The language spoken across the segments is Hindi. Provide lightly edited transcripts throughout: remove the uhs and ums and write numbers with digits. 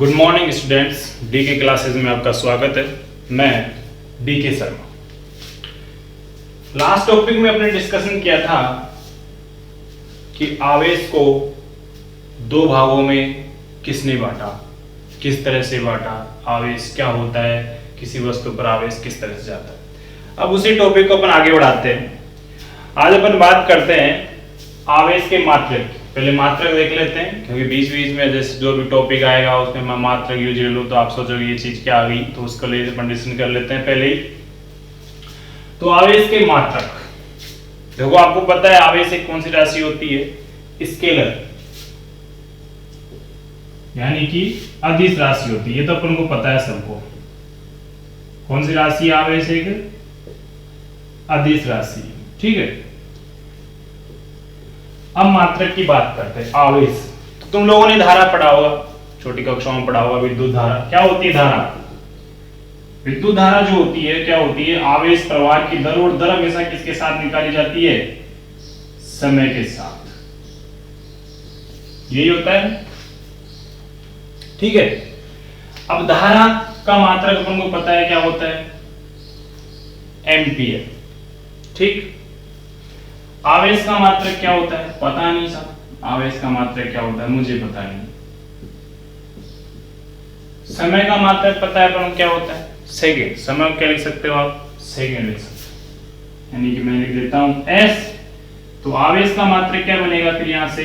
गुड मॉर्निंग स्टूडेंट्स, डी के क्लासेस में आपका स्वागत है। मैं डी के शर्मा। लास्ट टॉपिक में अपने डिस्कशन किया था कि आवेश को दो भागों में किसने बांटा, किस तरह से बांटा, आवेश क्या होता है, किसी वस्तु पर आवेश किस तरह से जाता है। अब उसी टॉपिक को अपन आगे बढ़ाते हैं। आज अपन बात करते हैं आवेश के मात्रक। पहले मात्रक देख लेते हैं, क्योंकि बीच बीच में जैसे जो भी टॉपिक आएगा उसमें मैं मात्रक यूज ले लूँ तो आप सोचोगे ये चीज क्या आ गई, तो उसको ले कंडीशन कर लेते हैं पहले ही। तो आवेश के मात्रक, देखो आपको पता है आवेश एक कौन सी राशि होती है, स्केलर, यानी कि अदिश राशि होती है। ये तो अपन को पता है सबको। कौन सी राशि आवेश एक अदिश राशि, ठीक है। अब मात्रक की बात करते हैं। आवेश तो तुम लोगों ने धारा पढ़ा होगा, छोटी कक्षाओं में पढ़ा होगा। विद्युत धारा क्या होती है? धारा, विद्युत धारा जो होती है क्या होती है? आवेश प्रवाह की दर, और दर हमेशा किसके साथ निकाली जाती है? समय के साथ। यही होता है, ठीक है। अब धारा का मात्रक अपन को पता है क्या होता है? एम्पियर, ठीक। आवेश का मात्रक क्या होता है? पता नहीं साहब, आवेश का मात्रक क्या होता है मुझे पता नहीं। समय का मात्रक पता है पर क्या होता है? सेकंड। समय क्या लिख सकते हो आप? सेकंड लिख सकते हो, यानी कि मैं लिख देता हूं एस। तो आवेश का मात्रक क्या बनेगा फिर यहां से?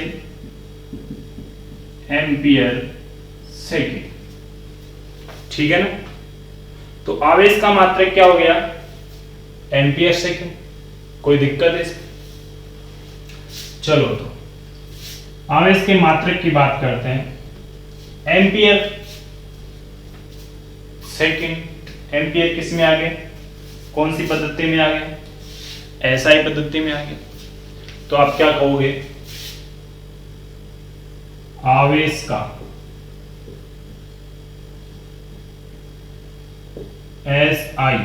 एम्पियर सेकंड, ठीक है ना। तो आवेश का मात्रक क्या हो गया? Ampere second. कोई दिक्कत है इसमें? चलो तो आवेश के मात्रक की बात करते हैं। Ampere second. एम्पियर किस में आ गए? कौन सी पद्धति में आ गए? एसआई पद्धति में आ गए। तो आप क्या कहोगे? आवेश का एसआई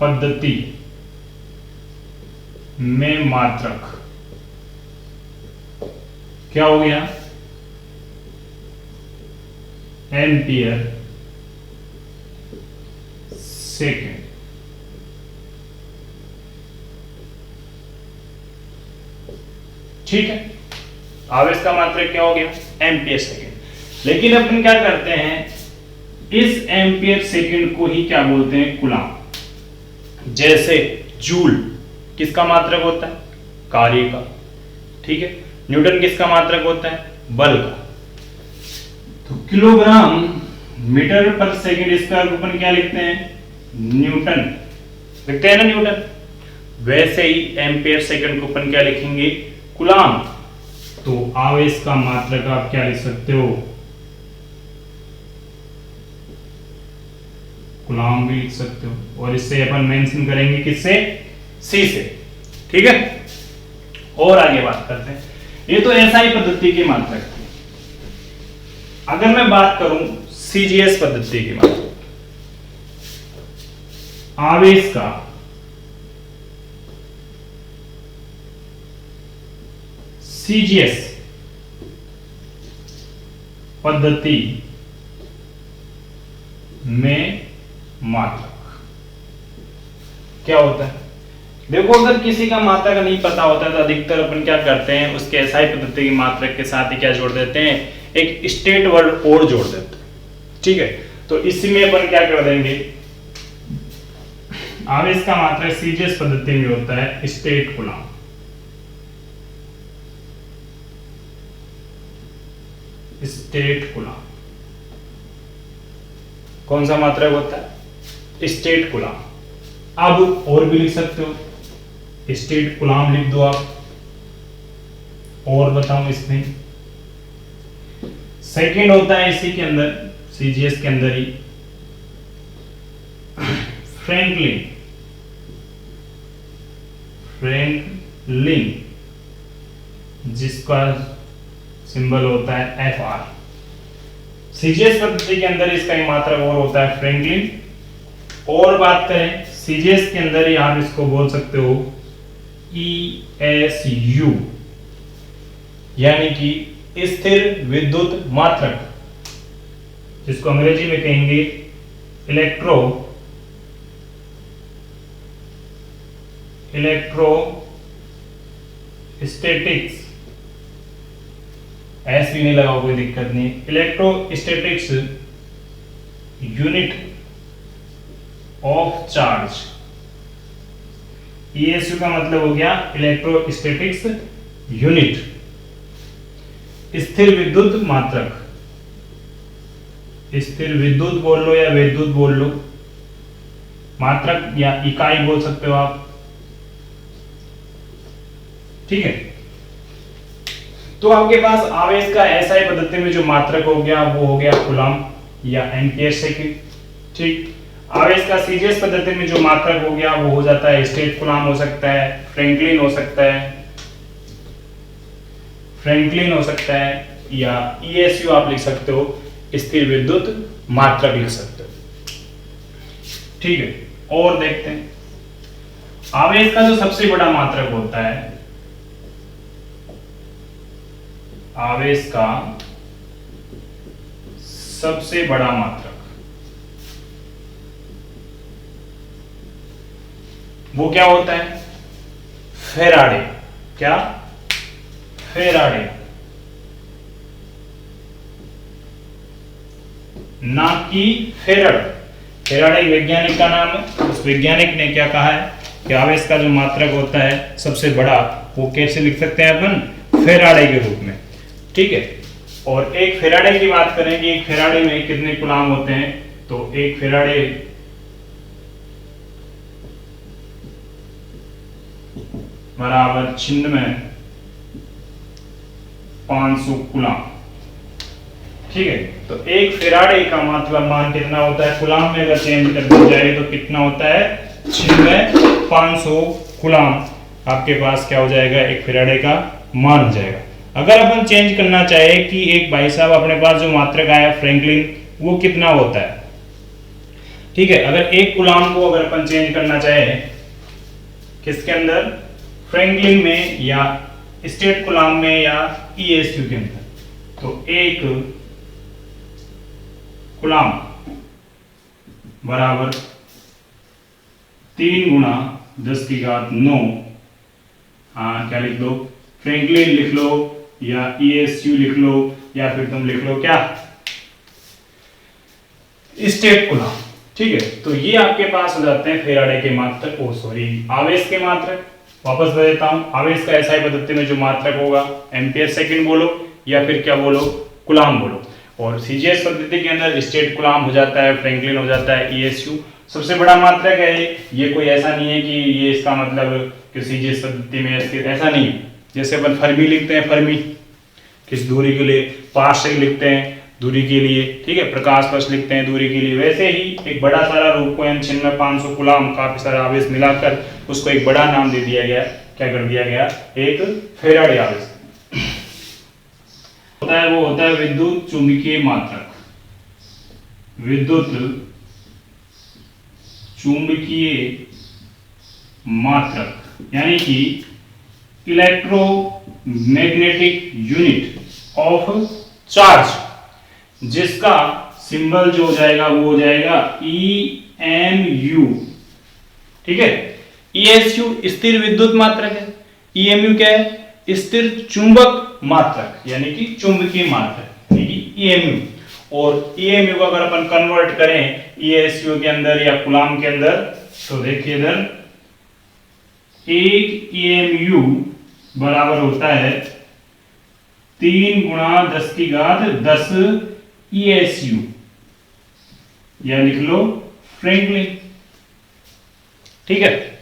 पद्धति में मात्रक क्या हो गया? एम्पियर सेकेंड, ठीक है। आवेश का मात्रक क्या हो गया? Ampere second. लेकिन अपन क्या करते हैं, इस एम्पियर सेकेंड को ही क्या बोलते हैं? कूलम। जैसे जूल किसका मात्रक होता है? कार्य का, ठीक है। न्यूटन किसका मात्रक होता है? बल का। तो किलोग्राम मीटर पर सेकंड स्क्वायर को अपन क्या लिखते हैं? न्यूटन लिखते हैं ना, न्यूटन। वैसे ही एम्पियर सेकंड को अपन क्या लिखेंगे? कूलम। तो आवेश का मात्रक आप क्या लिख सकते हो? कूलम भी लिख सकते हो। और इससे अपन मेंशन करेंगे किससे? सी से, ठीक है। और आगे बात करते हैं। ये तो एसआई पद्धति की मात्रक थी। अगर मैं बात करूं सीजीएस पद्धति की मात्रक, आवेश का सीजीएस पद्धति में मात्रक क्या होता है? देखो, अगर किसी का मात्रक नहीं पता होता है तो अधिकतर अपन क्या करते हैं, उसके एसआई पद्धति की मात्रक के साथ ही क्या जोड़ देते हैं? एक स्टेट वर्ड और जोड़ देते हैं, ठीक है। तो इसमें अपन क्या कर देंगे, आवेश का मात्रक सीजीएस पद्धति में होता है स्टेट कूलम। स्टेट कूलम कौन सा मात्रक होता है? State coulomb. अब और भी लिख सकते हो, स्टेट कूलम लिख दो आप। और बताऊं इसमें सेकंड होता है इसी के अंदर, सीजीएस के अंदर ही, फ्रैंकलिन। फ्रैंकलिन जिसका सिंबल होता है FR। सीजीएस पद्धति के अंदर इसका ही मात्रक और होता है फ्रैंकलिन। और बात करें सीजीएस के अंदर ही आप इसको बोल सकते हो ESU, यानी कि स्थिर विद्युत मात्रक, जिसको अंग्रेजी में कहेंगे इलेक्ट्रोस्टैटिक्स, एस भी नहीं लगा, कोई दिक्कत नहीं, electrostatics unit of charge. ESU का मतलब हो गया इलेक्ट्रोस्टैटिक्स यूनिट, स्थिर विद्युत मात्रक, स्थिर विद्युत बोल लो या विद्युत बोल लो, मात्रक या इकाई बोल सकते हो आप, ठीक है। तो आपके पास आवेश का SI पद्धति में जो मात्रक हो गया वो हो गया कूलम या एम्पीयर सेकंड, ठीक। आवेश का CGS पद्धति में जो मात्रक हो गया वो हो जाता है स्टेट कूलम, हो सकता है फ्रैंकलिन, हो सकता है या ESU आप लिख सकते हो, स्थिर विद्युत मात्रक लिख सकते हो, ठीक है। और देखते हैं आवेश का जो सबसे बड़ा मात्रक होता है, आवेश का सबसे बड़ा मात्रक वो क्या होता है? फैराडे। क्या? फैराडे, ना कि फेरड। फैराडे वैज्ञानिक का नाम है। उस वैज्ञानिक ने क्या कहा है कि आवेश का जो मात्रक होता है सबसे बड़ा, वो कैसे लिख सकते हैं अपन? फैराडे के रूप में, ठीक है। और एक फैराडे की बात करें कि एक फैराडे में कितने कूलम होते हैं, तो एक फैराडे बराबर 500 कूलम, ठीक है। तो एक फैराडे का मतलब मान कितना होता है? कूलम में अगर चेंज कर दिया जाए तो कितना होता है? 500 कूलम आपके पास क्या हो जाएगा? एक फैराडे का मान हो जाएगा। अगर अपन चेंज करना चाहे कि एक भाई साहब अपने पास जो मात्रक आया फ्रैंकलिन, वो कितना होता है, ठीक है। अगर एक कूलम को अगर अपन चेंज करना चाहे किसके अंदर? फ्रैंकलिन में या स्टेट कूलम में या ESU के अंदर, तो एक कूलम बराबर 3 गुणा 10⁹ हाँ क्या लिख लो? फ्रैंकलिन लिख लो या ESU लिख लो या फिर तुम लिख लो क्या? स्टेट कूलम, ठीक है। तो ये आपके पास हो जाते हैं फैराडे के मात्रक, आवेश के मात्रक। वापस बता देता हूं, आवेश का SI पद्धति में जो मात्रक होगा एम्पीयर सेकंड बोलो या फिर क्या बोलो? कूलम बोलो। और CGS पद्धति के अंदर स्टेट कूलम हो जाता है, फ्रैंकलिन हो जाता है, ESU सबसे बड़ा मात्रक है। ये कोई ऐसा नहीं है कि ये इसका मतलब कि CGS पद्धति में ऐसा नहीं है। जैसे अपन फर्मी लिखते हैं, फर्मी किस दूरी के लिए? पार्शियल लिखते हैं दूरी के लिए, ठीक है। प्रकाश वर्ष लिखते हैं दूरी के लिए। वैसे ही एक बड़ा सारा रूप को 500 कूलम, काफी सारा आवेश मिलाकर उसको एक बड़ा नाम दे दिया गया। क्या कर दिया गया? एक फैराडे आवेश होता है। वो होता है विद्युत चुंबकीय मात्रक, विद्युत चुंबकीय मात्रक, यानी कि इलेक्ट्रोमैग्नेटिक यूनिट ऑफ चार्ज, जिसका सिंबल जो हो जाएगा वो हो जाएगा EMU, ठीक है। ESU स्थिर विद्युत मात्रक है, EMU क्या है? स्थिर चुंबक मात्रक, यानी कि चुंबकीय मात्रक, यानी कि EMU। और EMU को अगर अपन कन्वर्ट करें ESU के अंदर या कूलम के अंदर, तो देखिए इधर एक EMU बराबर होता है 3 गुणा 10⁻10 ESU, या लिख लो फ्रैंकलिन, ठीक है।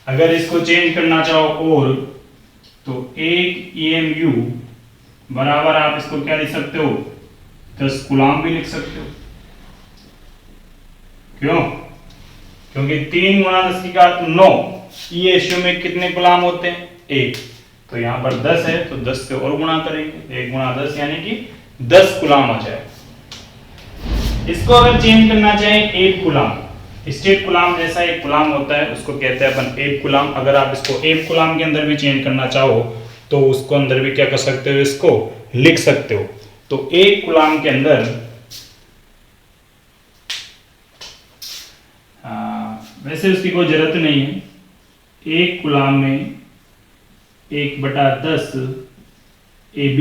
अगर इसको चेंज करना चाहो और, तो एक EMU बराबर आप इसको क्या लिख सकते हो? 10 कूलम भी लिख सकते हो। क्यों? क्योंकि 3 गुणा 10⁹9 ESU में कितने कूलम होते हैं? 1। तो यहाँ पर 10 है तो 10 से और गुणा करेंगे, 1 गुणा 10 यानी कि 10 कूलम आ जाए। इसको अगर चेंज करना चाहें 1 कूलम, स्टेट कूलम जैसा एक कूलम होता है, उसको कहते हैं अपन 1 कूलम। अगर आप इसको 1 कूलम के अंदर भी चेंज करना चाहो तो उसको अंदर भी क्या कर सकते हो, इसको लिख सकते हो। तो 1 कूलाम के अंदर वैसे उसकी कोई जरूरत नहीं है, 1 कूलाम में 1/10 AB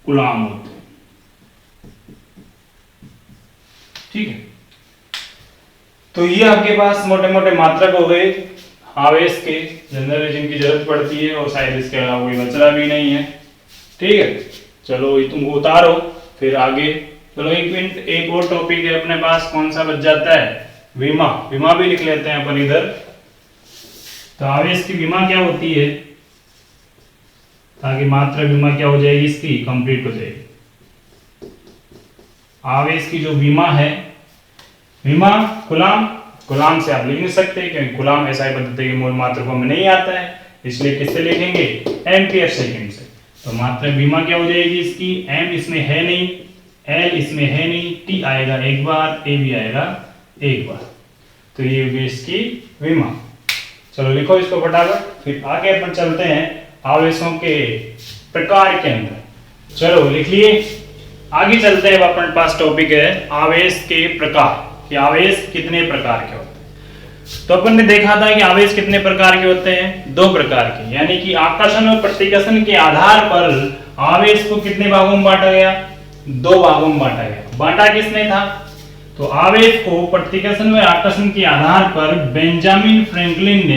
कूलाम होते हैं, ठीक है। तो ये आपके पास मोटे मोटे मात्रक हो गए आवेश के, जनरली जिनकी जरूरत पड़ती है, और शायद इसके अलावा कोई बचरा भी नहीं है, ठीक है। चलो ये तुम उतारो, फिर आगे चलो। 1 मिनट, एक और टॉपिक है अपने पास, कौन सा बच जाता है, विमा। विमा भी लिख लेते हैं अपन इधर। तो आवेश की विमा क्या होती है, ताकि मात्रा विमा क्या हो जाएगी, इसकी कंप्लीट हो जाएगी। आवेश की जो विमा है, विमा कूलाम, कूलाम से आप लिख नहीं सकते क्योंकि कूलाम एसआई पद्धति के मूल मात्रकों में नहीं आता है, इसलिए किससे लिखेंगे, एम्पियर सेकंड से। तो मात्रा विमा क्या हो जाएगी इसकी, एम इसमें है नहीं, एल इसमें है नहीं, टी आएगा एक बार, ए भी आएगा एक बार, तो ये होगी इसकी विमा। चलो लिखो इसको फटाफट, फिर आगे अपन चलते हैं आवेशों के प्रकार के अंदर। चलो लिख लिए, आगे चलते हैं। अपन पास टॉपिक है आवेश के प्रकार, कि आवेश कितने प्रकार के होते हैं। तो अपन ने देखा था कि आवेश कितने प्रकार के होते हैं, 2 प्रकार के, यानी कि आकर्षण और प्रतिकर्षण के आधार पर आवेश को कितने भागों में बांटा गया, 2 भागों में बांटा गया। बांटा किसने था, तो आवेश को प्रतिकर्षण व आकर्षण के आधार पर बेंजामिन फ्रैंकलिन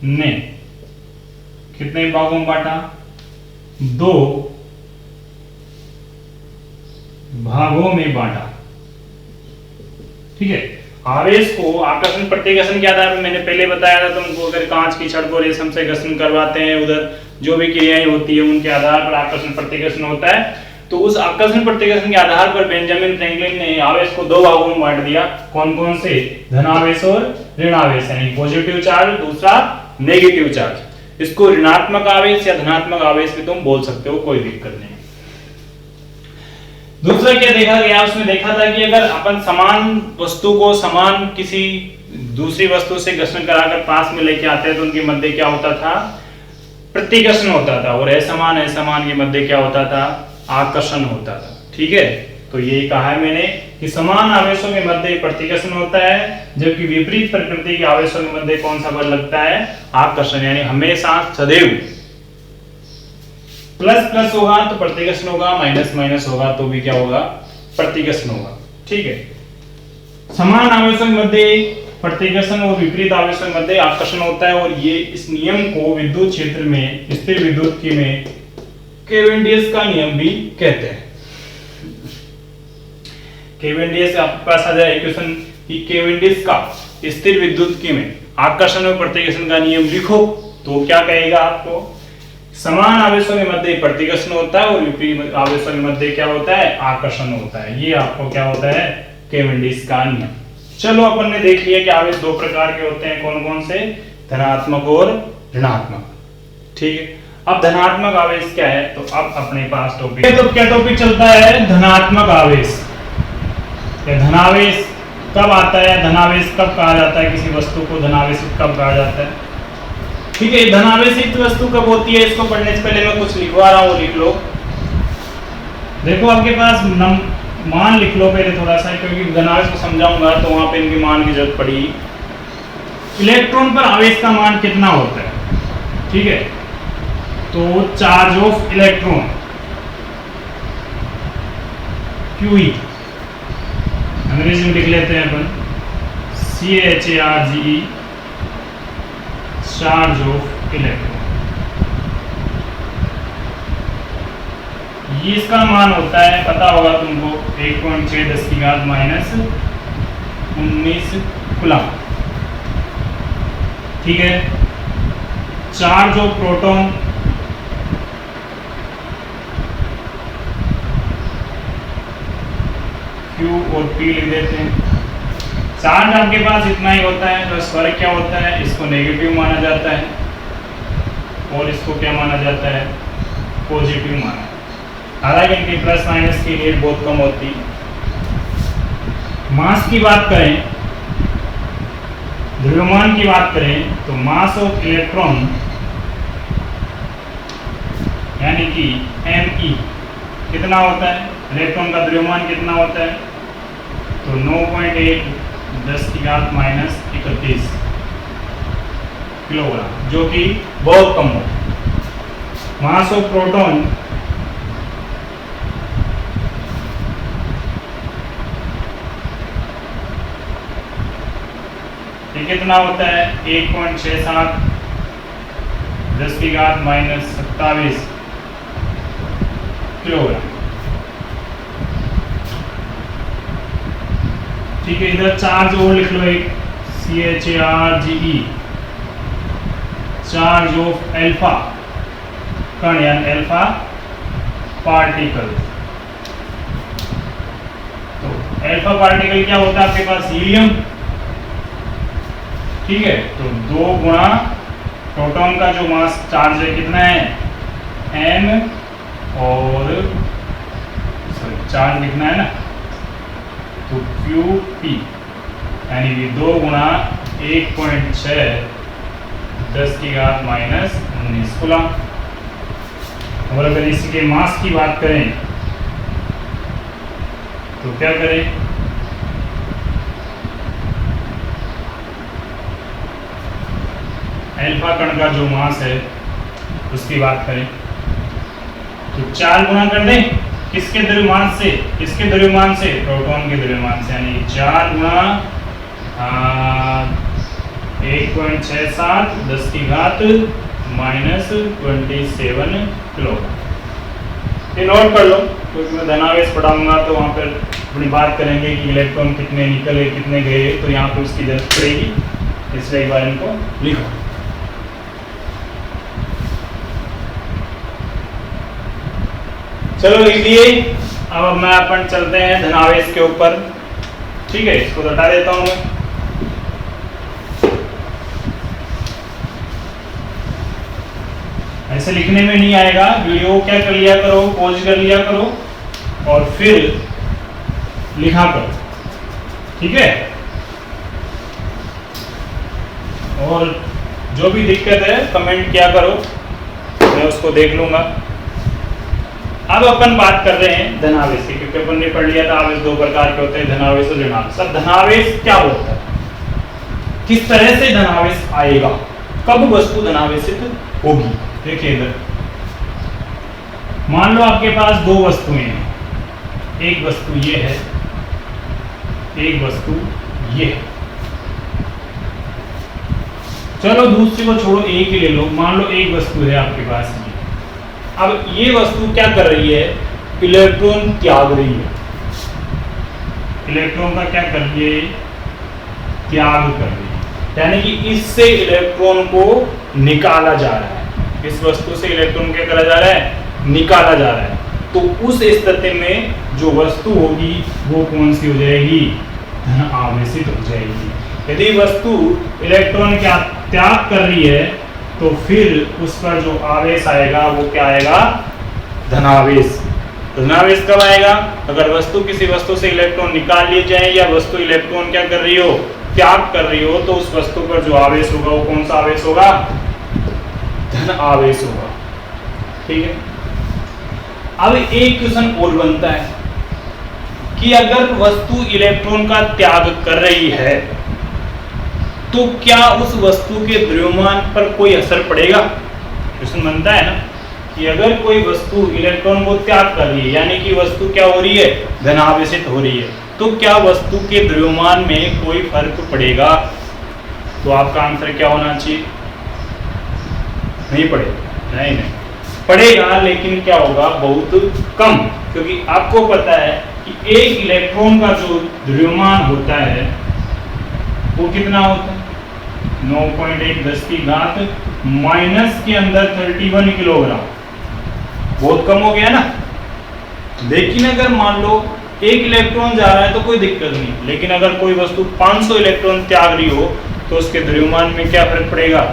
ने कितने भागों में बांटा, 2 भागों में बांटा, ठीक है। आवेश को आकर्षण प्रतिकर्षण के आधार पर मैंने पहले बताया था तुमको, अगर कांच की छड़ को रेशम से घर्षण करवाते हैं, उधर जो भी क्रियाएं होती है उनके आधार पर आकर्षण प्रतिकर्षण होता है। तो उस आकर्षण प्रतिकर्षण के आधार पर बेंजामिन फ्रैंकलिन ने आवेश को 2 भागों में बांट दिया। कौन कौन से, धनावेश और ऋणावेश, यानी पॉजिटिव चार्ज, दूसरा नेगेटिव चार्ज। इसको ऋणात्मक आवेश या धनात्मक आवेश भी तुम बोल सकते हो, कोई दिक्कत नहीं। दूसरा क्या देखा गया, उसमें देखा था कि अगर अपन समान वस्तु को समान किसी दूसरी वस्तु से घर्षण कराकर पास में लेके आते हैं तो उनके मध्य क्या होता था, प्रतिकर्षण होता था, और असमान के मध्य क्या होता था, आकर्षण होता था, ठीक है। तो ये कहा है मैंने कि समान आवेशों के मध्य प्रतिकर्षण होता है, जबकि विपरीत प्रकृति के आवेशों के मध्य कौन सा बल लगता है, आकर्षण। यानी हमेशा सदैव प्लस प्लस होगा तो प्रतिकर्षण होगा, माइनस माइनस होगा तो भी क्या होगा, प्रतिकर्षण होगा, ठीक है। समान आवेशों के मध्य प्रतिकर्षण और विपरीत आवेशों के मध्य आकर्षण होता है, और ये इस नियम को विद्युत क्षेत्र में, स्थिर विद्युत की में केवेंडियस का नियम भी कहते हैं। केवेंडियस आपके पास आ जाए इक्वेशन कि केवेंडियस का स्थिर विद्युत की में आकर्षण और प्रतिकर्षण का नियम लिखो तो क्या कहेगा आपको, समान आवेशों के मध्य प्रतिकर्षण होता है और विपरीत आवेशों के मध्य क्या होता है, आकर्षण होता है। ये आपको क्या होता है, केवेंडियस का नियम। चलो अपन ने देख लिया कि आवेश 2 प्रकार के होते हैं, कौन कौन से, धनात्मक और ऋणात्मक, ठीक है। अब धनात्मक आवेश क्या है, तो अब अपने पास टॉपिक है, तो क्या टॉपिक चलता है, धनात्मक आवेश या धनावेश कब आता है, धनावेश कब कहा जाता है, किसी वस्तु को धनावेशित कब कहा जाता है, ठीक है। धनावेशित वस्तु कब होती है, इसको पढ़ने से पहले मैं कुछ लिखवा रहा हूँ, लिख लो। देखो आपके पास मान लिख लो पहले थोड़ा सा, क्योंकि धनावेश को समझाऊंगा तो वहां पे इनके मान की जरूरत पड़ी। इलेक्ट्रॉन पर आवेश का मान कितना होता है, ठीक है, तो चार्ज ऑफ इलेक्ट्रॉन QE, अंग्रेजी में लिख लेते हैं अपन CHARGE, चार्ज ऑफ इलेक्ट्रॉन। ये इसका मान होता है, पता होगा तुमको, 1.6 - 19 कूलम, ठीक है। चार्ज ऑफ प्रोटॉन Q और P लिख देते हैं। चार्ज आपके पास इतना ही होता है, बस फर्क क्या होता है, इसको नेगेटिव माना जाता है और इसको क्या माना जाता है, पॉजिटिव माना। हालांकि इनकी प्लस माइनस की रेट बहुत कम होती है। मास की बात करें, द्रव्यमान की बात करें तो मास ऑफ इलेक्ट्रॉन यानी कि me कितना होता है, इलेक्ट्रॉन का द्रव्यमान कितना होता है, तो 9.8 10⁻31 किलोग्राम, जो कि बहुत कम होता है। मास ऑफ प्रोटॉन ये कितना होता है, 1.67 10⁻27 किलोग्राम। ठीक है, इधर चार्ज और लिख लो एक, CHARGE, चार्ज ऑफ एल्फा कण यानी एल्फा पार्टिकल। तो एल्फा पार्टिकल क्या होता है आपके पास, हीलियम। ठीक है, तो 2 गुणा प्रोटॉन का जो मास चार्ज है कितना है m, और चार्ज लिखना है ना, तो QP यानी कि 2 गुणा 1.6 10⁻⁻19 कूलम। और अगर इसी के मास की बात करें तो क्या करें, एल्फा कण का जो मास है उसकी बात करें तो 4 गुना कर दें, किसके द्रव्यमान से, किसके द्रव्यमान से, प्रोटॉन के द्रव्यमान से, यानी 4 गुना 1.67 10⁻⁻27 किलोग्राम। ये नोट कर लो, क्योंकि मैं धनावेश पढ़ाऊंगा तो वहाँ पर अपनी बात करेंगे कि इलेक्ट्रॉन कितने निकले कितने गए, तो यहाँ पर उसकी जरूरत पड़ेगी, इसलिए एक बार इनको लिखो। चलो लिख दिए। अब मैं अपन चलते हैं धनावेश के ऊपर। ठीक है, इसको हटा देता हूं मैं। ऐसे लिखने में नहीं आएगा, वीडियो क्या कर लिया करो, पॉज कर लिया करो और फिर लिखा करो। ठीक है, और जो भी दिक्कत है कमेंट किया करो, मैं उसको देख लूंगा। अब अपन बात कर रहे हैं धनावेश की, क्योंकि अपन ने पढ़ लिया था आवेश 2 प्रकार के होते हैं, धनावेश और ऋणावेश। अब धनावेश क्या होता है, किस तरह से धनावेश आएगा, कब वस्तु धनावेशित होगी। देखिए इधर मान लो आपके पास 2 वस्तुएं हैं, एक वस्तु ये है, एक वस्तु ये है। चलो दूसरी को छोड़ो, एक ही ले लो। मान लो एक वस्तु है आपके पास, अब ये वस्तु क्या कर रही है, इलेक्ट्रॉन त्याग रही है। इलेक्ट्रॉन का क्या कर रही है, त्याग कर रही है, यानी कि इससे इलेक्ट्रॉन को निकाला जा रहा है। इस वस्तु से इलेक्ट्रॉन क्या करा जा रहा है, निकाला जा रहा है। तो उस स्थिति में जो वस्तु होगी वो कौन सी हो जाएगी, धन आवेशित हो जाएगी। यदि वस्तु इलेक्ट्रॉन का त्याग कर रही है तो फिर उस पर जो आवेश आएगा वो क्या आएगा, धनावेश। धनावेश कब आएगा, अगर वस्तु किसी वस्तु से इलेक्ट्रॉन निकाल लिए जाए या वस्तु इलेक्ट्रॉन क्या कर रही हो, त्याग कर रही हो, तो उस वस्तु पर जो आवेश होगा वो कौन सा आवेश होगा, धन आवेश होगा। ठीक है, अब एक क्वेश्चन और बनता है कि अगर वस्तु इलेक्ट्रॉन का त्याग कर रही है तो क्या उस वस्तु के द्रव्यमान पर कोई असर पड़ेगा। क्वेश्चन बनता है ना कि अगर कोई वस्तु इलेक्ट्रॉन को त्याग कर रही है, यानी कि वस्तु क्या हो रही है, धनावेशित हो रही है, तो क्या वस्तु के द्रव्यमान में कोई फर्क पड़ेगा। तो आपका आंसर क्या होना चाहिए, नहीं पड़ेगा। नहीं पड़ेगा, लेकिन क्या होगा, बहुत कम, क्योंकि आपको पता है कि एक इलेक्ट्रॉन का जो द्रव्यमान होता है वो कितना होता है, 9.1 10⁻⁻⁻ के अंदर 31 किलोग्राम। बहुत कम हो गया ना। लेकिन अगर मान लो एक इलेक्ट्रॉन जा रहा है तो कोई दिक्कत नहीं, लेकिन अगर कोई वस्तु 500 इलेक्ट्रॉन त्याग रही हो तो उसके द्रव्यमान में क्या फर्क पड़ेगा,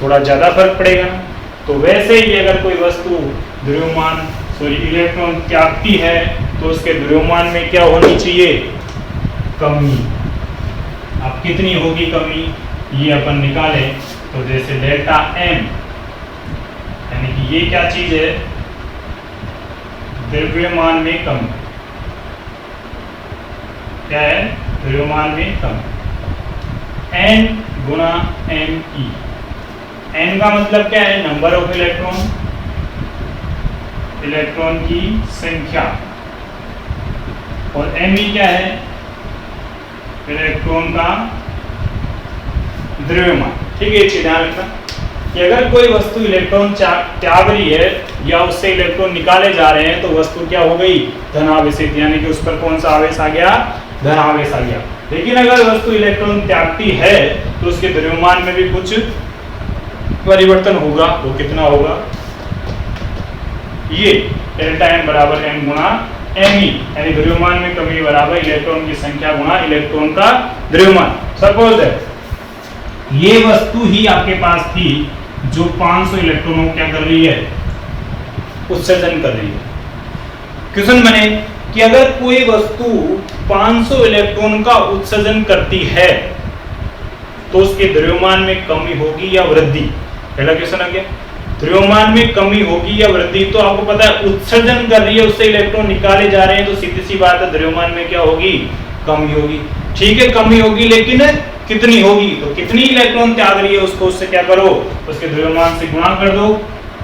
थोड़ा ज्यादा फर्क पड़ेगा। तो वैसे ही अगर कोई वस्तु द्रव्यमान सॉरी इलेक्ट्रॉन त्यागती है तो उसके द्रव्यमान में क्या होनी चाहिए, कमी। अब कितनी होगी कमी ये अपन निकालें, तो जैसे डेल्टा एम, यानी कि ये क्या चीज है, द्रव्यमान में कमी। क्या है, द्रव्यमान में कमी। n गुना एम ई, n का मतलब क्या है, नंबर ऑफ इलेक्ट्रॉन, इलेक्ट्रॉन की संख्या, और एम ई क्या है, इलेक्ट्रॉन का द्रव्यमान। ठीक है, ये ध्यान रखना कि अगर कोई वस्तु इलेक्ट्रॉन त्याग रही है या उससे इलेक्ट्रॉन निकाले जा रहे हैं तो वस्तु क्या हो गई, धनावेशित, यानी कि उस पर कौन सा आवेश आ गया, धनावेश आ गया। लेकिन अगर वस्तु इलेक्ट्रॉन त्यागती है तो उसके द्रव्यमान में भी कुछ परिवर्तन होगा। वो कितना होगा, ये डेल्टा एम बराबर एम गुना एम ई, यानी द्रव्यमान में कमी बराबर इलेक्ट्रॉन की संख्या गुना इलेक्ट्रॉन का द्रव्यमान। सपोज ये वस्तु ही आपके पास थी जो 500 इलेक्ट्रॉनों क्या कर रही है, उत्सर्जन कर रही है। क्वेश्चन बने कि अगर कोई वस्तु 500 इलेक्ट्रॉन का उत्सर्जन करती है तो उसके द्रव्यमान में कमी होगी या वृद्धि। पहला क्वेश्चन आ गया, द्रव्यमान में कमी होगी या वृद्धि। तो आपको पता है उत्सर्जन कर रही है, उससे इलेक्ट्रॉन निकाले जा रहे हैं, तो सीधी सी बात है द्रव्यमान में क्या होगी, कमी होगी। ठीक है, कमी होगी, लेकिन कितनी होगी, तो कितनी इलेक्ट्रॉन त्याग रही है उसको उससे क्या करो, उसके द्रव्यमान से गुणा कर दो।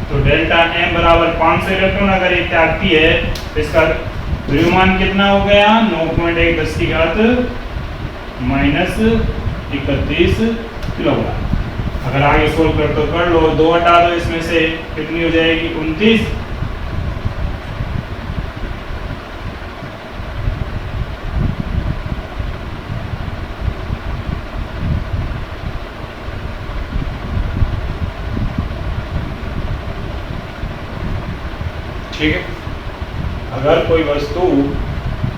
तो डेल्टा एम बराबर 500 इलेक्ट्रॉन अगर ये त्यागती है तो इसका द्रव्यमान कितना हो गया, 9.1 10 की घात -31 किलोग्राम। अगर आगे सोल्व कर तो कर लो, 2 हटा दो इसमें से, कितनी हो जाएगी 29। ठीक है, अगर कोई वस्तु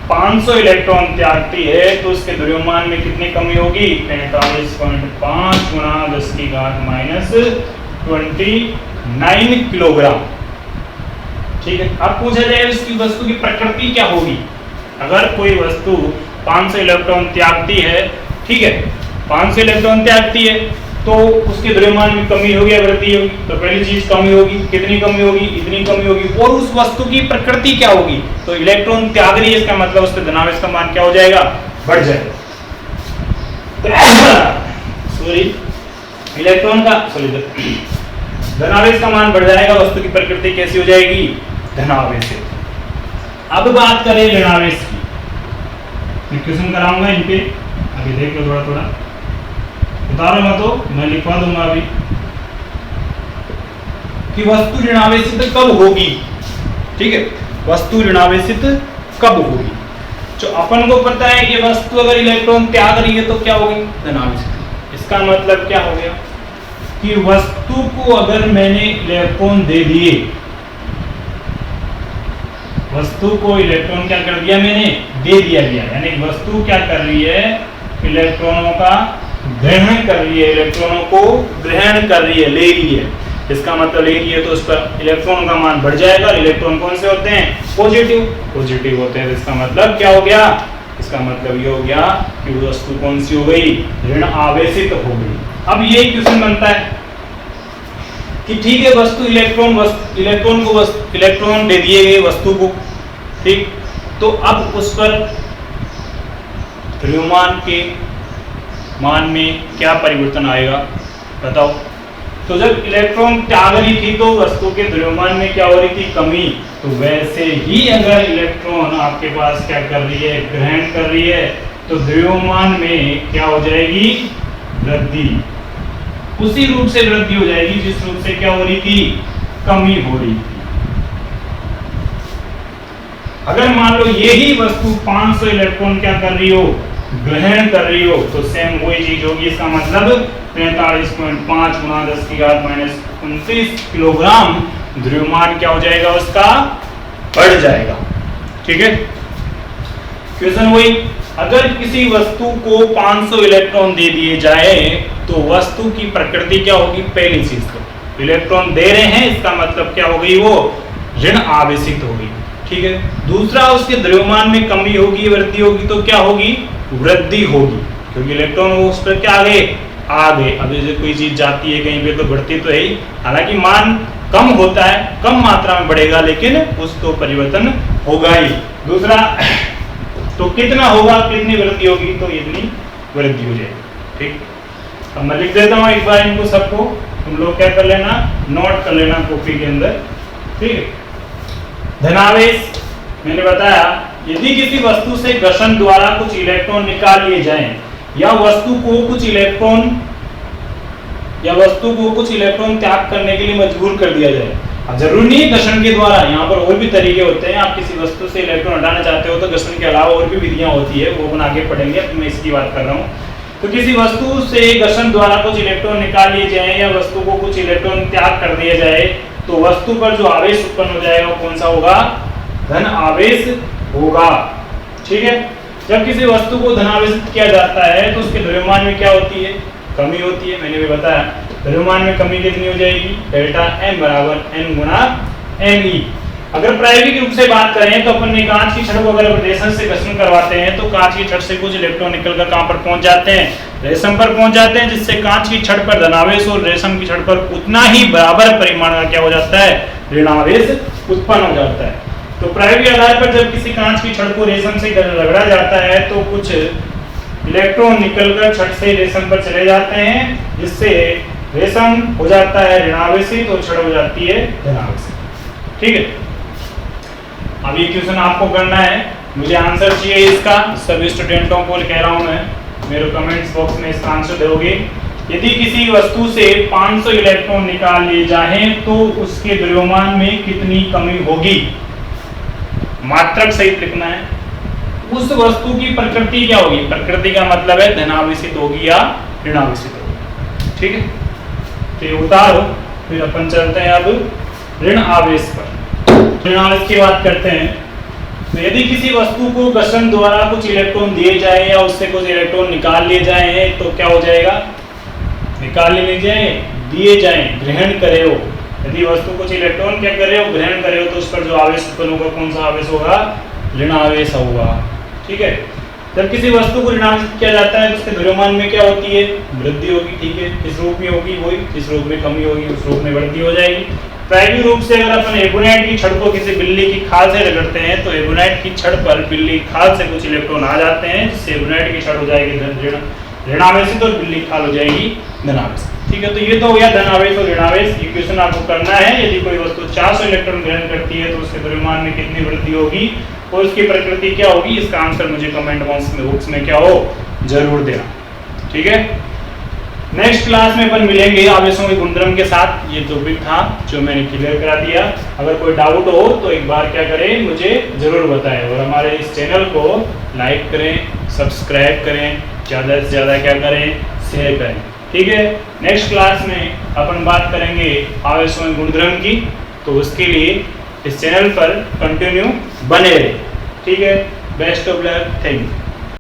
500 इलेक्ट्रॉन त्यागती है तो उसके द्रव्यमान में कितनी कमी होगी, 45.5 गुना 10 की घात -29 किलोग्राम। ठीक है, अब पूछा जाए इसकी वस्तु की प्रकृति क्या होगी। अगर कोई वस्तु 500 इलेक्ट्रॉन त्यागती है, ठीक है, 500 इलेक्ट्रॉन त्यागती है तो उसके द्रव्यमान में कमी होगी या वृद्धि होगी। तो पहली चीज कमी होगी, कितनी कमी होगी, इतनी कमी होगी। और उस वस्तु की प्रकृति क्या होगी, तो इलेक्ट्रॉन त्याग रही है, इसका मतलब उसके धनावेश का मान क्या हो जाएगा, बढ़ जाएगा। सॉरी इलेक्ट्रॉन का धनावेश का मान बढ़ जाएगा, वस्तु की प्रकृति कैसी हो जाएगी, धनावेशित। अब बात करें ऋणावेश की, मैं क्वेश्चन कराऊंगा इन पे, अभी देख लो थोड़ा थोड़ा, उतारो मत तो मैं लिखवा दूंगा अभी कि वस्तु ऋणावेशित कब होगी। ठीक है, वस्तु ऋणावेशित कब होगी। जो अपन को पता है कि वस्तु अगर इलेक्ट्रॉन त्याग रही है तो क्या होगी, धनावेशित। इसका मतलब क्या हो गया कि वस्तु को अगर मैंने इलेक्ट्रॉन दे दिए, वस्तु को इलेक्ट्रॉन क्या कर दिया, मैंने दे दिया गया, यानी वस्तु क्या कर रही है, इलेक्ट्रॉनों का ग्रहण कर रही है, इलेक्ट्रॉनों को ग्रहण कर रही है, ले रही है। इसका मतलब ले रही है तो उस पर इलेक्ट्रॉन का मान बढ़ जाएगा। इलेक्ट्रॉन कौन से होते हैं, पॉजिटिव होते हैं। तो इसका मतलब क्या हो गया, इसका मतलब ये हो गया कि वस्तु कौन सी हो गई, ऋण आवेशित हो गई। अब ये क्वेश्चन बनता है कि ठीक है, वस्तु इलेक्ट्रॉन दे दिए गए वस्तु को, ठीक, तो अब उस पर द्रव्यमान के मान में क्या परिवर्तन आएगा, बताओ। तो जब इलेक्ट्रॉन त्याग रही थी तो वस्तु के द्रव्यमान में क्या हो रही थी, कमी। तो वैसे ही अगर इलेक्ट्रॉन आपके पास क्या कर रही है, ग्रहण कर रही है, तो द्रव्यमान में क्या हो जाएगी, वृद्धि। उसी रूप से वृद्धि हो जाएगी जिस रूप से क्या हो रही थी, कमी हो रही थी। अगर मान लो यही वस्तु 500 इलेक्ट्रॉन क्या कर रही हो, ग्रहण कर रही हो, तो सेम वही चीज होगी। इसका मतलब 45.5 गुना 10 की घात -29 किलोग्राम द्रव्यमान क्या हो जाएगा, उसका बढ़ जाएगा। ठीक है, क्वेश्चन वही, अगर किसी वस्तु को 500 इलेक्ट्रॉन दे दिए जाए तो वस्तु की प्रकृति क्या होगी। पहली चीज तो इलेक्ट्रॉन दे रहे हैं, इसका मतलब क्या हो गई, वो ऋण आवेशित होगी। ठीक है, दूसरा उसके द्रव्यमान में कमी होगी, वृद्धि होगी, तो क्या होगी? वृद्धि होगी, क्योंकि इलेक्ट्रॉन वो उस पर क्या आ गए। अब जैसे कोई चीज जाती है कहीं पे तो बढ़ती तो है ही, हालांकि मान कम होता है, कम मात्रा में बढ़ेगा, लेकिन उसको परिवर्तन होगा ही। दूसरा तो कितना होगा, कितनी वृद्धि होगी, तो इतनी वृद्धि हो जाएगी। ठीक, अब मैं लिख देता हूं एक बार इनको सबको, तुम लोग क्या कर लेना, नोट कर लेना कॉपी के अंदर। ठीक है, धनावेश मैंने बताया, यदि किसी वस्तु से घर्षण द्वारा कुछ इलेक्ट्रॉन निकाल लिए जाएं या वस्तु को कुछ इलेक्ट्रॉन त्याग करने के लिए मजबूर कर दिया जाए। अब जरूरी नहीं है घर्षण के द्वारा, यहाँ पर और भी तरीके होते हैं। आप किसी वस्तु से इलेक्ट्रॉन हटाना चाहते हो तो घर्षण के अलावा और भी विधियां होती है, वो अपन आगे पढ़ेंगे, अब मैं इसकी बात कर रहा हूँ। तो किसी वस्तु से घर्षण द्वारा कुछ इलेक्ट्रॉन निकाल लिए जाए या वस्तु को कुछ इलेक्ट्रॉन त्याग कर दिया जाए, तो वस्तु पर जो आवेश उत्पन्न हो जाएगा वो कौन सा होगा? धन आवेश होगा। ठीक है, जब किसी वस्तु को धनावेशित किया जाता है तो उसके द्रव्यमान में क्या होती है? कमी होती है। मैंने भी बताया द्रव्यमान में कमी कितनी हो जाएगी? डेल्टा M बराबर N गुणा Me। अगर प्रायोगिक रूप से बात करें तो अपन ने कांच की छड़ को अगर रेशम से घर्षण करवाते हैं तो कांच की छड़ से कुछ इलेक्ट्रॉन निकलकर कहां पर पहुंच जाते हैं? रेशम पर पहुंच जाते हैं, जिससे कांच की छड़ पर धनावेश और रेशम की छड़ पर उतना ही बराबर परिमाण का क्या हो जाता है? ऋणावेश उत्पन्न हो जाता है। तो प्रायोगिक आधार पर जब किसी कांच की छड़ को रेशम से रगड़ा जाता है तो कुछ इलेक्ट्रॉन निकलकर छड़ से रेशम पर चले जाते हैं, जिससे रेशम हो जाता है ऋणावेशित और छड़ हो जाती है धनावेशित। ठीक है, अब ये क्वेश्चन आपको करना है, मुझे आंसर चाहिए इसका। सभी स्टूडेंटों को कह रहा हूं मैं, मेरे कमेंट्स बॉक्स में इसका आंसर दोगे। यदि किसी वस्तु से 500 इलेक्ट्रॉन निकाल लिए जाएं तो उसके द्रव्यमान में कितनी कमी होगी? मात्रक सहित लिखना है। उस वस्तु की प्रकृति क्या होगी? प्रकृति का मतलब है धनावेशित होगी या ऋणावेशित होगी। ठीक है, तो ये उतारो, फिर अपन चलते हैं अब ऋण आवेश पर। ऋण आवेश की बात करते हैं। तो यदि किसी वस्तु को घर्षण द्वारा कुछ इलेक्ट्रॉन दिए जाए या उससे कुछ इलेक्ट्रॉन निकाल लिए जाए तो क्या हो जाएगा? निकाल लिए जाए, दिए जाए, ग्रहण करे हो। यदि वस्तु कुछ इलेक्ट्रॉन क्या कर रहे हो? ग्रहण कर रहे हो, तो उस पर जो आवेश उत्पन्न होगा कौन सा आवेश होगा? ऋण आवेश होगा। ठीक है, जब किसी वस्तु को ऋणावेशित किया जाता है तो उसके द्रव्यमान में क्या होती है? वृद्धि होगी। ठीक है, किस रूप में होगी? वही, जिस रूप में कमी होगी उस रूप में वृद्धि हो जाएगी। प्रायोगिक रूप से अगर अपन एबोनाइट की छड़ को किसी बिल्ली की खाल से रगड़ते हैं तो एबोनाइट की छड़ पर बिल्ली की खाल से कुछ इलेक्ट्रॉन आ जाते हैं, जिससे एबोनाइट की छड़ हो जाएगी ऋणावेशित और बिल्ली की खाल हो जाएगी धनावेशित। ठीक है, तो ये तो हो गया धनावेश और ऋणावेश। ये क्वेश्चन आपको करना है। यदि कोई वस्तु 400 इलेक्ट्रॉन ग्रहण करती है तो उसके द्रव्यमान में कितनी वृद्धि होगी और उसकी प्रकृति क्या होगी? इसका आंसर मुझे कमेंट बॉक्स में क्या हो जरूर देना। ठीक है, नेक्स्ट क्लास में अपन मिलेंगे आवेशों के गुणधर्म के साथ। ये टॉपिक था जो मैंने क्लियर करा दिया। अगर कोई डाउट हो तो एक बार क्या करें, मुझे जरूर बताएं, और हमारे इस चैनल को लाइक करें, सब्सक्राइब करें, ज़्यादा से ज़्यादा क्या करें, शेयर करें। ठीक है, नेक्स्ट क्लास में अपन बात करेंगे आवेशों के गुणधर्म की, तो उसके लिए इस चैनल पर कंटिन्यू बने रहे। ठीक है, best of luck, thank you.